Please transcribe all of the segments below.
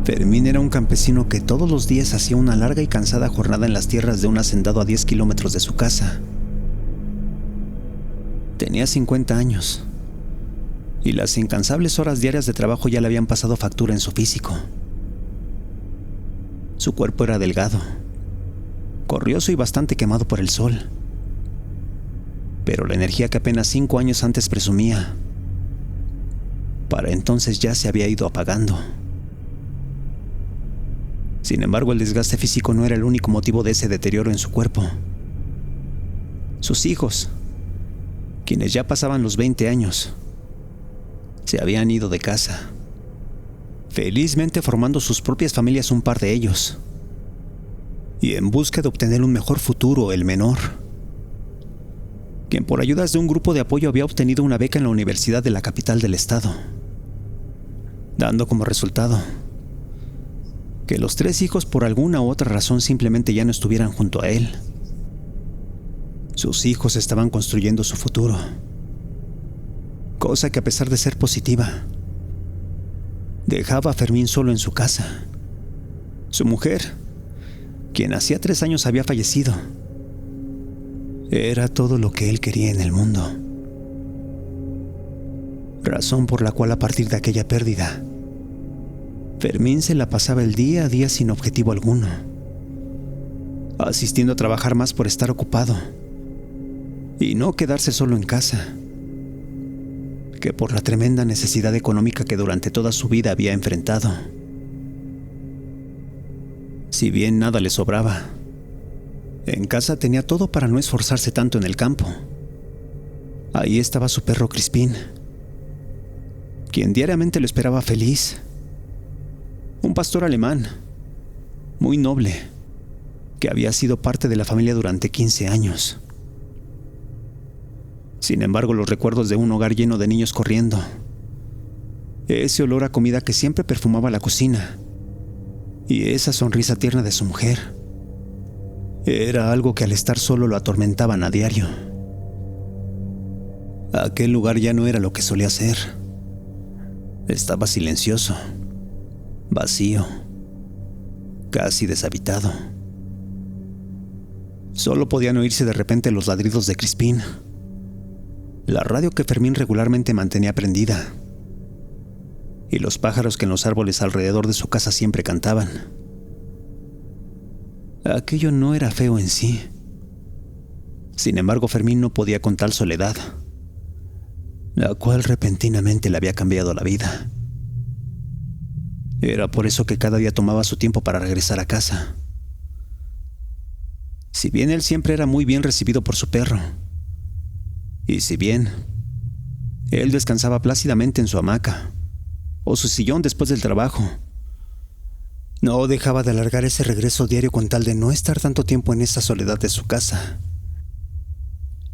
Fermín era un campesino que todos los días hacía una larga y cansada jornada en las tierras de un hacendado a 10 kilómetros de su casa. Tenía 50 años y las incansables horas diarias de trabajo ya le habían pasado factura en su físico. Su cuerpo era delgado, corrioso y bastante quemado por el sol, pero la energía que apenas 5 años antes presumía, para entonces ya se había ido apagando. Sin embargo, el desgaste físico no era el único motivo de ese deterioro en su cuerpo. Sus hijos, quienes ya pasaban los 20 años, se habían ido de casa, felizmente formando sus propias familias un par de ellos, y en busca de obtener un mejor futuro, el menor, quien por ayudas de un grupo de apoyo había obtenido una beca en la universidad de la capital del estado, dando como resultado que los 3 hijos por alguna u otra razón simplemente ya no estuvieran junto a él. Sus hijos estaban construyendo su futuro, cosa que a pesar de ser positiva, dejaba a Fermín solo en su casa. Su mujer, quien hacía 3 años había fallecido, era todo lo que él quería en el mundo, razón por la cual a partir de aquella pérdida, Fermín se la pasaba el día a día sin objetivo alguno, asistiendo a trabajar más por estar ocupado y no quedarse solo en casa, que por la tremenda necesidad económica que durante toda su vida había enfrentado. Si bien nada le sobraba, en casa tenía todo para no esforzarse tanto en el campo. Ahí estaba su perro Crispín, quien diariamente lo esperaba feliz. Un pastor alemán, muy noble, que había sido parte de la familia durante 15 años. Sin embargo, los recuerdos de un hogar lleno de niños corriendo, ese olor a comida que siempre perfumaba la cocina y esa sonrisa tierna de su mujer, era algo que al estar solo lo atormentaban a diario. Aquel lugar ya no era lo que solía ser. Estaba silencioso, vacío, casi deshabitado. Solo podían oírse de repente los ladridos de Crispín, la radio que Fermín regularmente mantenía prendida, y los pájaros que en los árboles alrededor de su casa siempre cantaban. Aquello no era feo en sí. Sin embargo, Fermín no podía con tal soledad, la cual repentinamente le había cambiado la vida. Era por eso que cada día tomaba su tiempo para regresar a casa. Si bien él siempre era muy bien recibido por su perro, y si bien él descansaba plácidamente en su hamaca o su sillón después del trabajo, no dejaba de alargar ese regreso diario con tal de no estar tanto tiempo en esa soledad de su casa.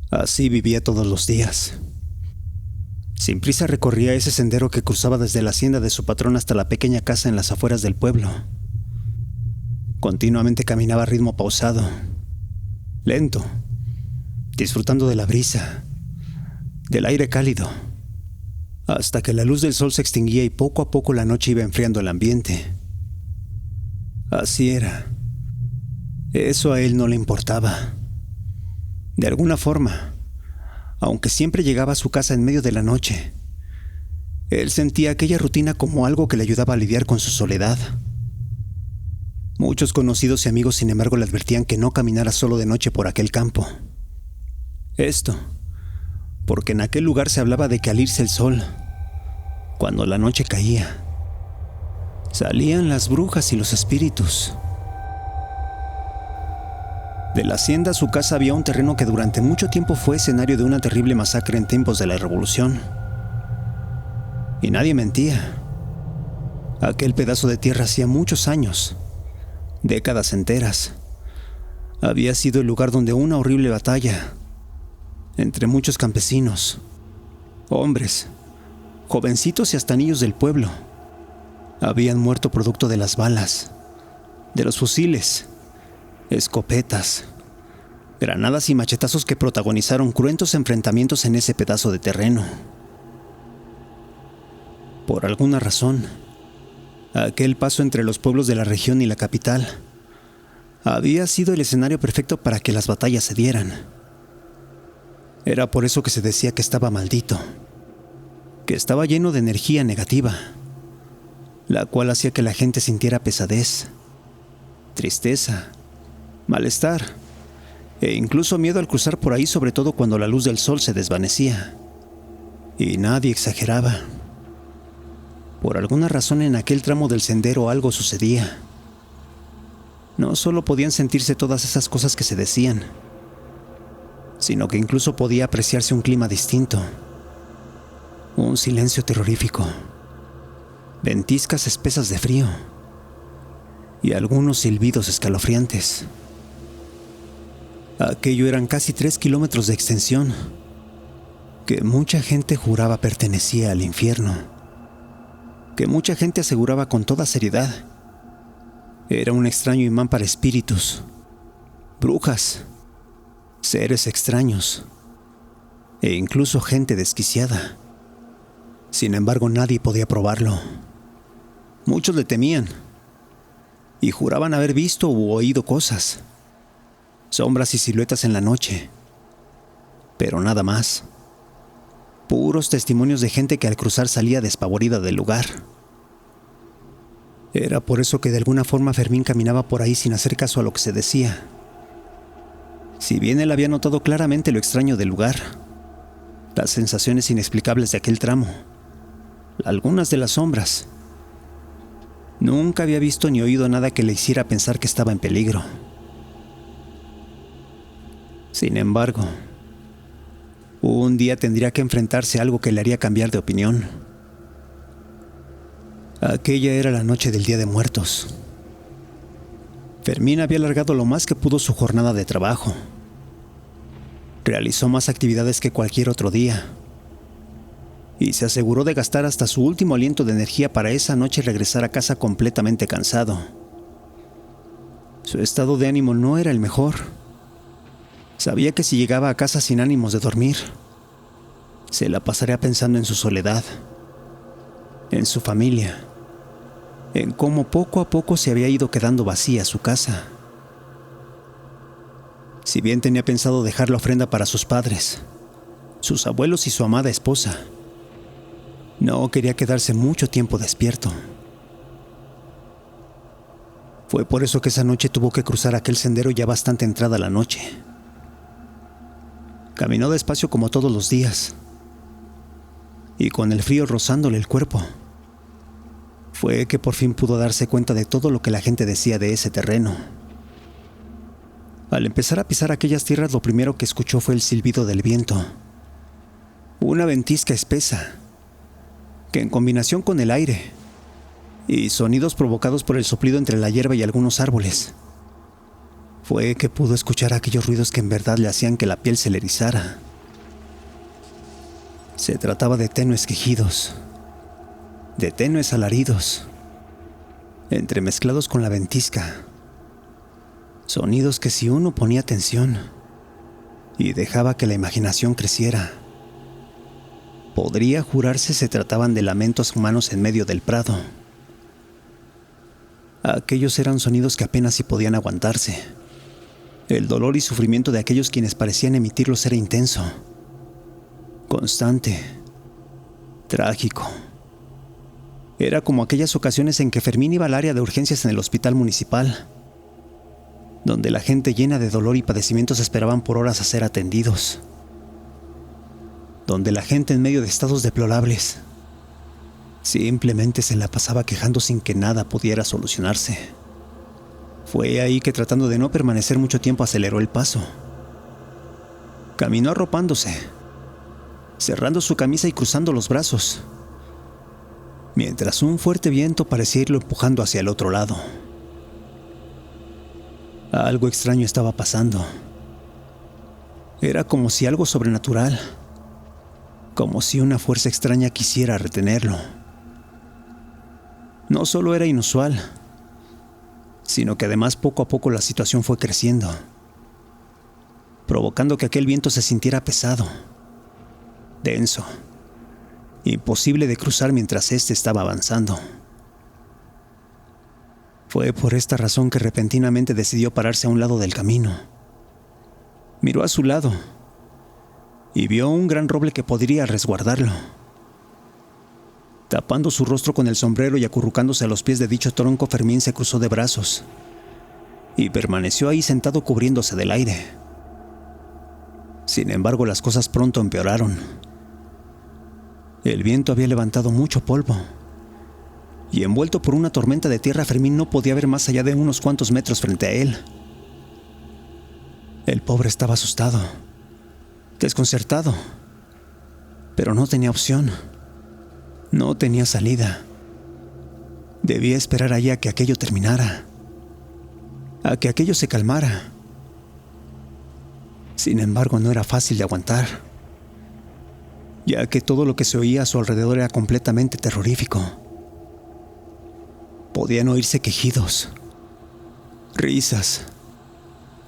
Así vivía todos los días. Sin prisa recorría ese sendero que cruzaba desde la hacienda de su patrón hasta la pequeña casa en las afueras del pueblo. Continuamente caminaba a ritmo pausado, lento, disfrutando de la brisa, del aire cálido, hasta que la luz del sol se extinguía y poco a poco la noche iba enfriando el ambiente. Así era. Eso a él no le importaba. De alguna forma, aunque siempre llegaba a su casa en medio de la noche, él sentía aquella rutina como algo que le ayudaba a lidiar con su soledad. Muchos conocidos y amigos, sin embargo, le advertían que no caminara solo de noche por aquel campo. Esto, porque en aquel lugar se hablaba de que al irse el sol, cuando la noche caía, salían las brujas y los espíritus. De la hacienda a su casa había un terreno que durante mucho tiempo fue escenario de una terrible masacre en tiempos de la Revolución. Y nadie mentía. Aquel pedazo de tierra hacía muchos años, décadas enteras, había sido el lugar donde una horrible batalla entre muchos campesinos, hombres, jovencitos y hasta niños del pueblo, habían muerto producto de las balas, de los fusiles, escopetas, granadas y machetazos que protagonizaron cruentos enfrentamientos en ese pedazo de terreno. Por alguna razón, Aquel paso entre los pueblos de la región y la capital había sido el escenario perfecto para que las batallas se dieran. Era por eso que se decía que estaba maldito, que estaba lleno de energía negativa, la cual hacía que la gente sintiera pesadez, tristeza, malestar e incluso miedo al cruzar por ahí, sobre todo cuando la luz del sol se desvanecía. Y nadie exageraba. Por alguna razón en aquel tramo del sendero algo sucedía. No solo podían sentirse todas esas cosas que se decían, sino que incluso podía apreciarse un clima distinto, un silencio terrorífico, ventiscas espesas de frío y algunos silbidos escalofriantes. Aquello eran casi 3 kilómetros de extensión, que mucha gente juraba pertenecía al infierno, que mucha gente aseguraba con toda seriedad era un extraño imán para espíritus, brujas, seres extraños e incluso gente desquiciada. Sin embargo, nadie podía probarlo. Muchos le temían y juraban haber visto u oído cosas, sombras y siluetas en la noche, pero nada más. Puros testimonios de gente que al cruzar salía despavorida del lugar. Era por eso que de alguna forma Fermín caminaba por ahí sin hacer caso a lo que se decía. Si bien él había notado claramente lo extraño del lugar, las sensaciones inexplicables de aquel tramo, algunas de las sombras, nunca había visto ni oído nada que le hiciera pensar que estaba en peligro. Sin embargo, un día tendría que enfrentarse a algo que le haría cambiar de opinión. Aquella era la noche del Día de Muertos. Fermín había alargado lo más que pudo su jornada de trabajo. Realizó más actividades que cualquier otro día y se aseguró de gastar hasta su último aliento de energía para esa noche regresar a casa completamente cansado. Su estado de ánimo no era el mejor. Sabía que si llegaba a casa sin ánimos de dormir, se la pasaría pensando en su soledad, en su familia, en cómo poco a poco se había ido quedando vacía su casa. Si bien tenía pensado dejar la ofrenda para sus padres, sus abuelos y su amada esposa, no quería quedarse mucho tiempo despierto. Fue por eso que esa noche tuvo que cruzar aquel sendero ya bastante entrada la noche. Caminó despacio como todos los días, y con el frío rozándole el cuerpo, fue que por fin pudo darse cuenta de todo lo que la gente decía de ese terreno. Al empezar a pisar aquellas tierras, lo primero que escuchó fue el silbido del viento, una ventisca espesa, que en combinación con el aire y sonidos provocados por el soplido entre la hierba y algunos árboles, fue que pudo escuchar aquellos ruidos que en verdad le hacían que la piel se le erizara. Se trataba de tenues quejidos, de tenues alaridos, entremezclados con la ventisca. Sonidos que si uno ponía atención y dejaba que la imaginación creciera, podría jurarse se trataban de lamentos humanos en medio del prado. Aquellos eran sonidos que apenas si podían aguantarse. El dolor y sufrimiento de aquellos quienes parecían emitirlos era intenso, constante, trágico. Era como aquellas ocasiones en que Fermín iba al área de urgencias en el hospital municipal, donde la gente llena de dolor y padecimientos esperaban por horas a ser atendidos, donde la gente en medio de estados deplorables simplemente se la pasaba quejando sin que nada pudiera solucionarse. Fue ahí que, tratando de no permanecer mucho tiempo, aceleró el paso. Caminó arropándose, cerrando su camisa y cruzando los brazos, mientras un fuerte viento parecía irlo empujando hacia el otro lado. Algo extraño estaba pasando. Era como si algo sobrenatural, como si una fuerza extraña quisiera retenerlo. No solo era inusual, sino que además poco a poco la situación fue creciendo, provocando que aquel viento se sintiera pesado, denso, imposible de cruzar mientras éste estaba avanzando. Fue por esta razón que repentinamente decidió pararse a un lado del camino. Miró a su lado y vio un gran roble que podría resguardarlo. Tapando su rostro con el sombrero y acurrucándose a los pies de dicho tronco, Fermín se cruzó de brazos y permaneció ahí sentado cubriéndose del aire. Sin embargo, las cosas pronto empeoraron. El viento había levantado mucho polvo y, envuelto por una tormenta de tierra, Fermín no podía ver más allá de unos cuantos metros frente a él. El pobre estaba asustado, desconcertado, pero no tenía opción. No tenía salida. Debía esperar allí a que aquello terminara, a que aquello se calmara. Sin embargo, no era fácil de aguantar, ya que todo lo que se oía a su alrededor era completamente terrorífico. Podían oírse quejidos, risas,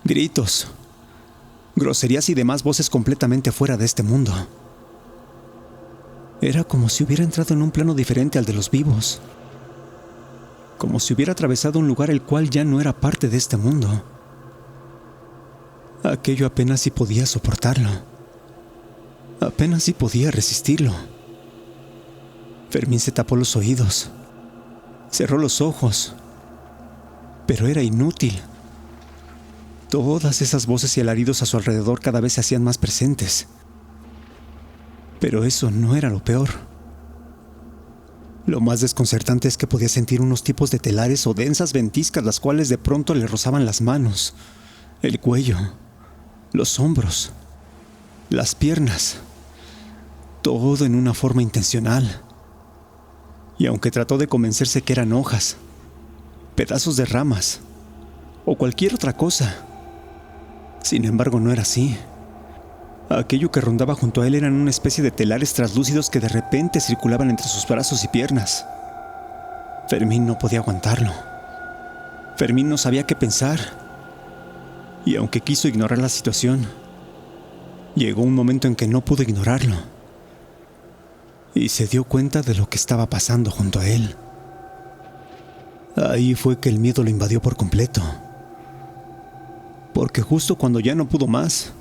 gritos, groserías y demás voces completamente fuera de este mundo. Era como si hubiera entrado en un plano diferente al de los vivos, como si hubiera atravesado un lugar el cual ya no era parte de este mundo. Aquello apenas si podía soportarlo, apenas si podía resistirlo. Fermín se tapó los oídos, cerró los ojos, pero era inútil. Todas esas voces y alaridos a su alrededor cada vez se hacían más presentes. Pero eso no era lo peor. Lo más desconcertante es que podía sentir unos tipos de telares o densas ventiscas, las cuales de pronto le rozaban las manos, el cuello, los hombros, las piernas, todo en una forma intencional. Y aunque trató de convencerse que eran hojas, pedazos de ramas o cualquier otra cosa, sin embargo no era así. Aquello que rondaba junto a él eran una especie de telares translúcidos que de repente circulaban entre sus brazos y piernas. Fermín no podía aguantarlo. Fermín no sabía qué pensar. Y aunque quiso ignorar la situación, llegó un momento en que no pudo ignorarlo. Y se dio cuenta de lo que estaba pasando junto a él. Ahí fue que el miedo lo invadió por completo. Porque justo cuando ya no pudo más,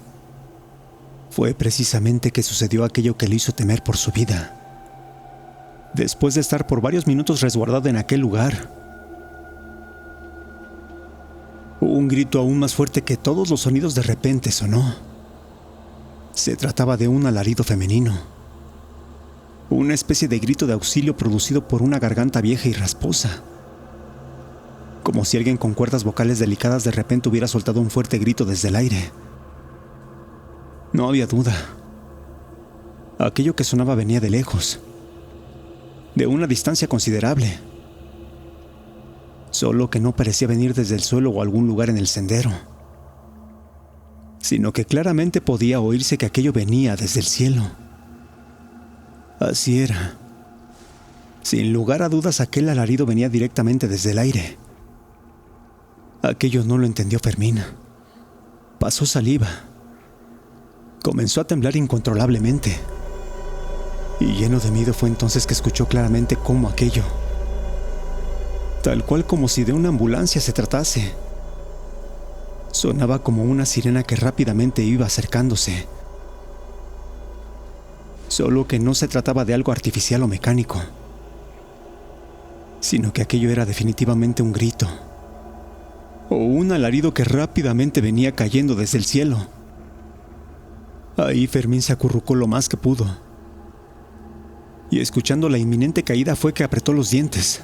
fue precisamente que sucedió aquello que le hizo temer por su vida. Después de estar por varios minutos resguardado en aquel lugar, un grito aún más fuerte que todos los sonidos de repente sonó. Se trataba de un alarido femenino, una especie de grito de auxilio producido por una garganta vieja y rasposa, como si alguien con cuerdas vocales delicadas de repente hubiera soltado un fuerte grito desde el aire. No había duda. Aquello que sonaba venía de lejos, de una distancia considerable. Solo que no parecía venir desde el suelo o algún lugar en el sendero, sino que claramente podía oírse que aquello venía desde el cielo. Así era. Sin lugar a dudas, aquel alarido venía directamente desde el aire. Aquello no lo entendió Fermín. Pasó saliva. Comenzó a temblar incontrolablemente. Y lleno de miedo fue entonces que escuchó claramente cómo aquello, tal cual como si de una ambulancia se tratase, sonaba como una sirena que rápidamente iba acercándose. Solo que no se trataba de algo artificial o mecánico, sino que aquello era definitivamente un grito, o un alarido que rápidamente venía cayendo desde el cielo. Ahí Fermín se acurrucó lo más que pudo, y escuchando la inminente caída fue que apretó los dientes,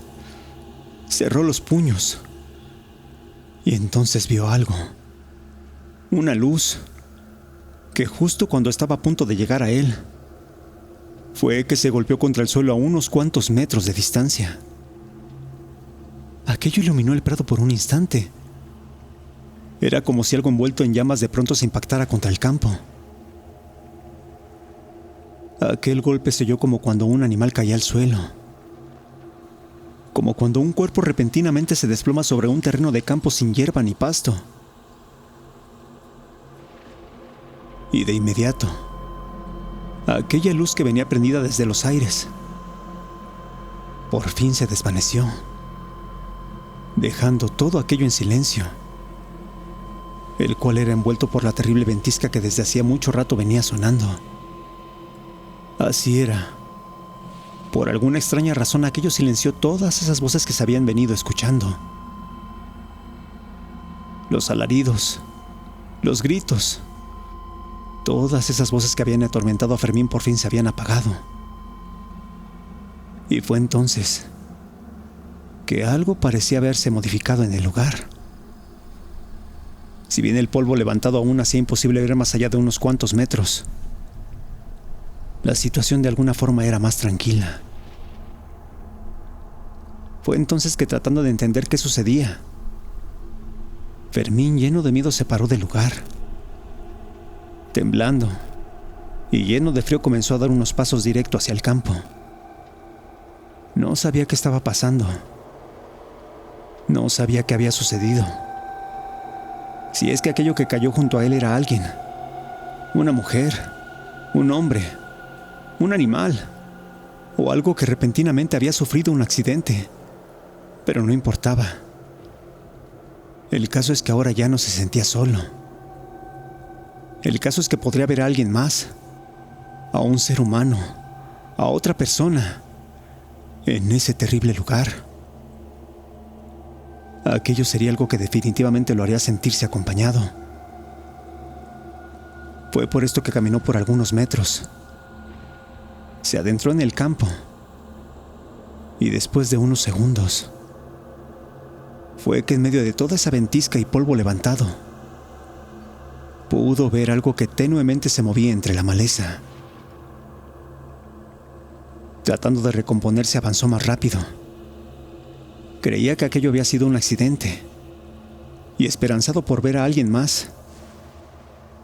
cerró los puños, y entonces vio algo, una luz, que justo cuando estaba a punto de llegar a él, fue que se golpeó contra el suelo a unos cuantos metros de distancia. Aquello iluminó el prado por un instante. Era como si algo envuelto en llamas de pronto se impactara contra el campo. Aquel golpe se oyó como cuando un animal caía al suelo, como cuando un cuerpo repentinamente se desploma sobre un terreno de campo sin hierba ni pasto. Y de inmediato, aquella luz que venía prendida desde los aires, por fin se desvaneció. dejando todo aquello en silencio, el cual era envuelto por la terrible ventisca que desde hacía mucho rato venía sonando. Así era. Por alguna extraña razón aquello silenció todas esas voces que se habían venido escuchando. Los alaridos, los gritos, todas esas voces que habían atormentado a Fermín por fin se habían apagado. Y fue entonces que algo parecía haberse modificado en el lugar. Si bien el polvo levantado aún hacía imposible ver más allá de unos cuantos metros, la situación de alguna forma era más tranquila. Fue entonces que, tratando de entender qué sucedía, Fermín, lleno de miedo, se paró del lugar. Temblando y lleno de frío, comenzó a dar unos pasos directo hacia el campo. No sabía qué estaba pasando. No sabía qué había sucedido. Si es que aquello que cayó junto a él era alguien, una mujer, un hombre, un animal, o algo que repentinamente había sufrido un accidente. Pero no importaba. El caso es que ahora ya no se sentía solo. El caso es que podría ver a alguien más, a un ser humano, a otra persona, en ese terrible lugar. Aquello sería algo que definitivamente lo haría sentirse acompañado. Fue por esto que caminó por algunos metros. Se adentró en el campo. Y después de unos segundos, fue que en medio de toda esa ventisca y polvo levantado, pudo ver algo que tenuemente se movía entre la maleza. Tratando de recomponerse, avanzó más rápido. Creía que aquello había sido un accidente, y esperanzado por ver a alguien más,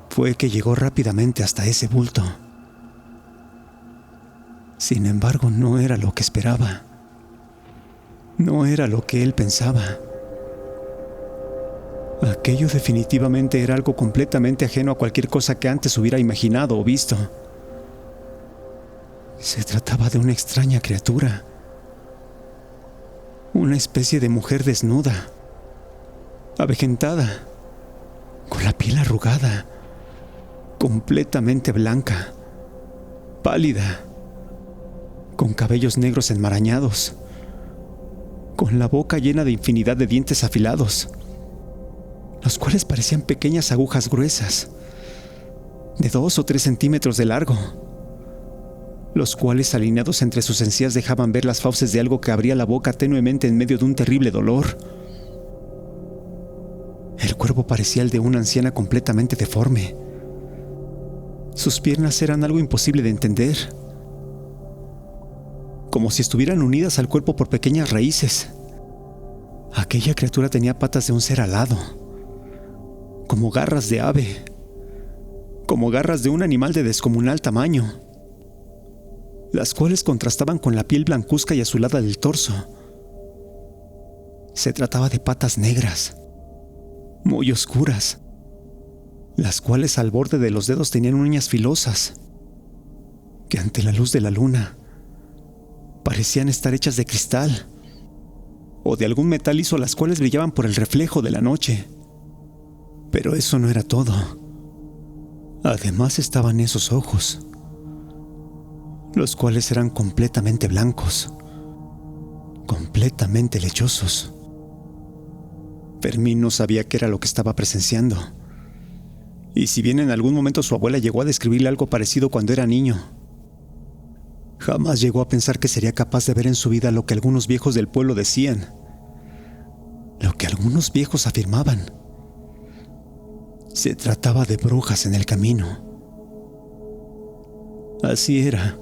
fue que llegó rápidamente hasta ese bulto. Sin embargo, no era lo que esperaba. No era lo que él pensaba. Aquello definitivamente era algo completamente ajeno a cualquier cosa que antes hubiera imaginado o visto. Se trataba de una extraña criatura. Una especie de mujer desnuda, avejentada, con la piel arrugada, completamente blanca, pálida, con cabellos negros enmarañados, con la boca llena de infinidad de dientes afilados, los cuales parecían pequeñas agujas gruesas, de 2 o 3 centímetros de largo, los cuales alineados entre sus encías dejaban ver las fauces de algo que abría la boca tenuemente en medio de un terrible dolor. El cuerpo parecía el de una anciana completamente deforme. Sus piernas eran algo imposible de entender, como si estuvieran unidas al cuerpo por pequeñas raíces. Aquella criatura tenía patas de un ser alado, como garras de ave, como garras de un animal de descomunal tamaño, las cuales contrastaban con la piel blancuzca y azulada del torso. Se trataba de patas negras, muy oscuras, las cuales al borde de los dedos tenían uñas filosas, que ante la luz de la luna parecían estar hechas de cristal o de algún metal liso, las cuales brillaban por el reflejo de la noche. Pero eso no era todo. Además estaban esos ojos, los cuales eran completamente blancos, completamente lechosos. Fermín no sabía qué era lo que estaba presenciando, y si bien en algún momento su abuela llegó a describirle algo parecido cuando era niño, jamás llegó a pensar que sería capaz de ver en su vida lo que algunos viejos del pueblo decían, lo que algunos viejos afirmaban. Se trataba de brujas en el camino. Así era.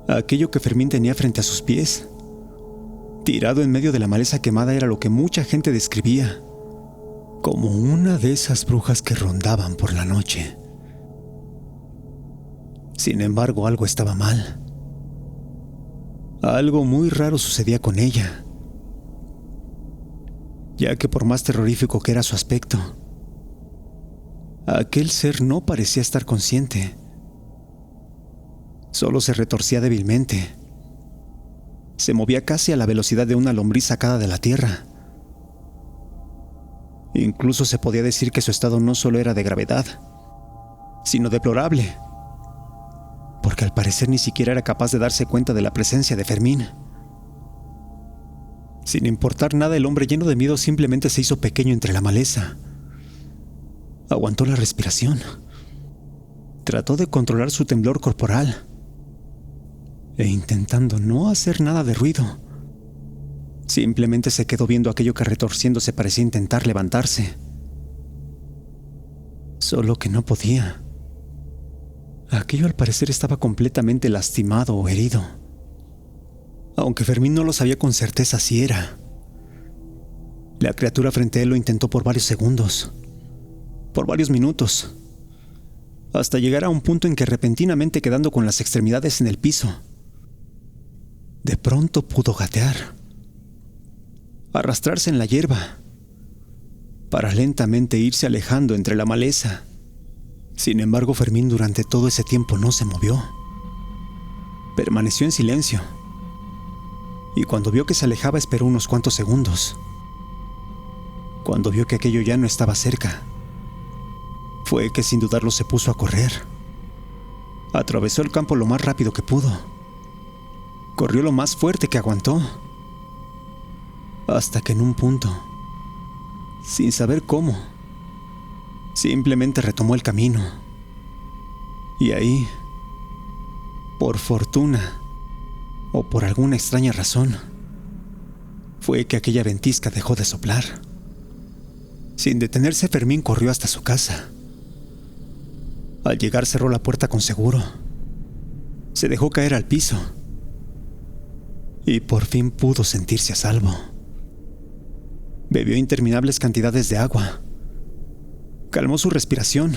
Aquello que Fermín tenía frente a sus pies, tirado en medio de la maleza quemada, era lo que mucha gente describía como una de esas brujas que rondaban por la noche. Sin embargo, algo estaba mal. Algo muy raro sucedía con ella, ya que por más terrorífico que era su aspecto, aquel ser no parecía estar consciente. Solo se retorcía débilmente, Se movía casi a la velocidad de una lombriz sacada de la tierra. Incluso se podía decir que su estado no solo era de gravedad, sino deplorable, porque al parecer ni siquiera era capaz de darse cuenta de la presencia de Fermín. Sin importar nada, el hombre lleno de miedo simplemente se hizo pequeño entre la maleza. Aguantó la respiración. Trató de controlar su temblor corporal. E intentando no hacer nada de ruido, simplemente se quedó viendo aquello que retorciéndose parecía intentar levantarse. Solo que no podía. Aquello al parecer estaba completamente lastimado o herido, aunque Fermín no lo sabía con certeza si era. La criatura frente a él lo intentó por varios segundos, por varios minutos, hasta llegar a un punto en que repentinamente, quedando con las extremidades en el piso, de pronto pudo gatear, arrastrarse en la hierba, para lentamente irse alejando entre la maleza. Sin embargo, Fermín durante todo ese tiempo no se movió. Permaneció en silencio, y cuando vio que se alejaba esperó unos cuantos segundos. Cuando vio que aquello ya no estaba cerca, fue que sin dudarlo se puso a correr. Atravesó el campo lo más rápido que pudo. Corrió lo más fuerte que aguantó, hasta que en un punto, sin saber cómo, simplemente retomó el camino. Y ahí, por fortuna o por alguna extraña razón, fue que aquella ventisca dejó de soplar. Sin detenerse, Fermín corrió hasta su casa. Al llegar cerró la puerta con seguro. Se dejó caer al piso. Y por fin pudo sentirse a salvo. Bebió interminables cantidades de agua. Calmó su respiración.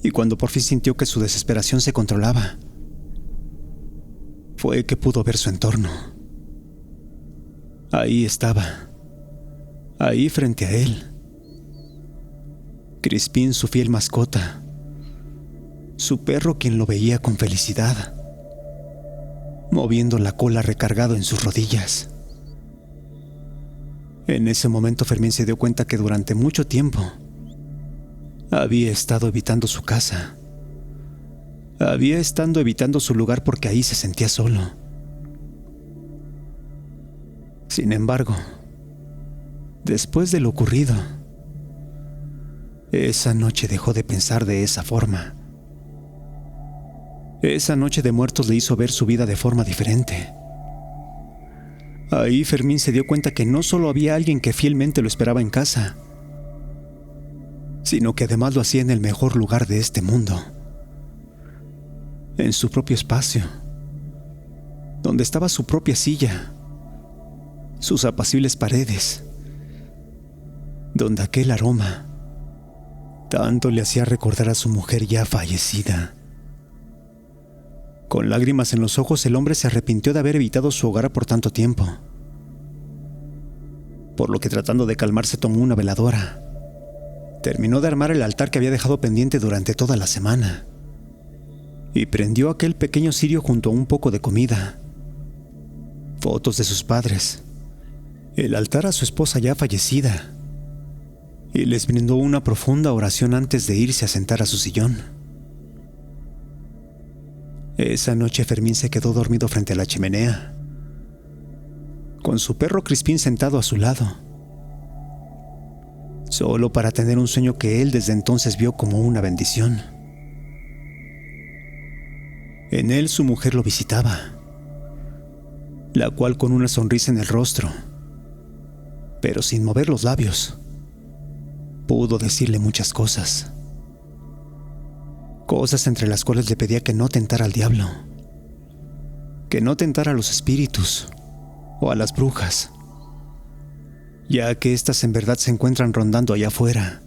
Y cuando por fin sintió que su desesperación se controlaba, fue que pudo ver su entorno. Ahí estaba. Ahí frente a él. Crispín, su fiel mascota. Su perro, quien lo veía con felicidad, moviendo la cola recargado en sus rodillas. En ese momento Fermín se dio cuenta que durante mucho tiempo había estado evitando su casa. Había estado evitando su lugar porque ahí se sentía solo. Sin embargo, después de lo ocurrido, esa noche dejó de pensar de esa forma. Esa noche de muertos le hizo ver su vida de forma diferente. Ahí Fermín se dio cuenta que no solo había alguien que fielmente lo esperaba en casa, sino que además lo hacía en el mejor lugar de este mundo, en su propio espacio, donde estaba su propia silla, sus apacibles paredes, donde aquel aroma tanto le hacía recordar a su mujer ya fallecida. Con lágrimas en los ojos, el hombre se arrepintió de haber evitado su hogar por tanto tiempo, por lo que, tratando de calmarse, tomó una veladora. Terminó de armar el altar que había dejado pendiente durante toda la semana y prendió aquel pequeño cirio junto a un poco de comida, fotos de sus padres, el altar a su esposa ya fallecida, y les brindó una profunda oración antes de irse a sentar a su sillón. Esa noche Fermín se quedó dormido frente a la chimenea, con su perro Crispín sentado a su lado, solo para tener un sueño que él desde entonces vio como una bendición. En él su mujer lo visitaba, la cual, con una sonrisa en el rostro, pero sin mover los labios, pudo decirle muchas cosas. Cosas entre las cuales le pedía que no tentara al diablo, que no tentara a los espíritus o a las brujas, ya que éstas en verdad se encuentran rondando allá afuera,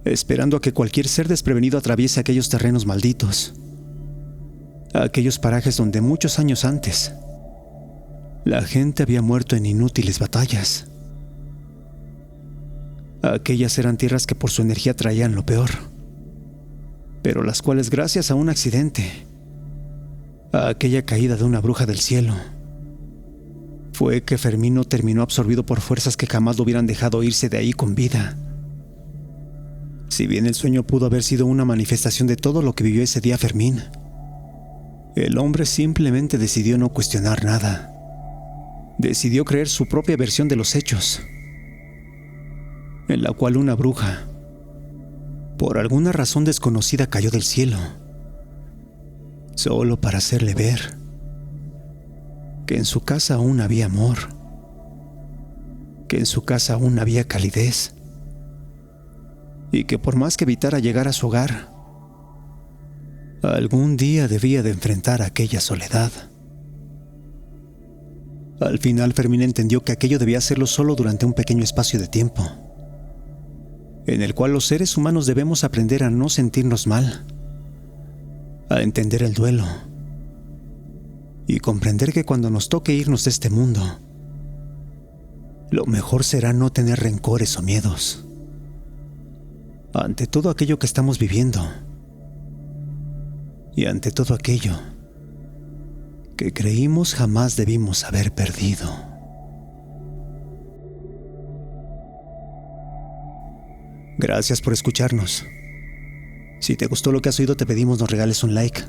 esperando a que cualquier ser desprevenido atraviese aquellos terrenos malditos, aquellos parajes donde muchos años antes la gente había muerto en inútiles batallas. Aquellas eran tierras que por su energía traían lo peor, pero las cuales, gracias a un accidente, a aquella caída de una bruja del cielo. Fue que Fermino terminó absorbido por fuerzas que jamás lo hubieran dejado irse de ahí con vida. Si bien el sueño pudo haber sido una manifestación de todo lo que vivió ese día Fermín, el hombre simplemente decidió no cuestionar nada. Decidió creer su propia versión de los hechos, en la cual una bruja, por alguna razón desconocida, cayó del cielo, solo para hacerle ver que en su casa aún había amor, que en su casa aún había calidez, y que por más que evitara llegar a su hogar, algún día debía de enfrentar aquella soledad. Al final Fermín entendió que aquello debía hacerlo solo durante un pequeño espacio de tiempo, en el cual los seres humanos debemos aprender a no sentirnos mal, a entender el duelo y comprender que cuando nos toque irnos de este mundo, lo mejor será no tener rencores o miedos ante todo aquello que estamos viviendo y ante todo aquello que creímos jamás debimos haber perdido. Gracias por escucharnos. Si te gustó lo que has oído, te pedimos nos regales un like,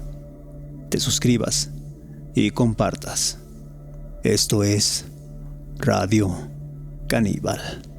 te suscribas y compartas. Esto es Radio Caníbal.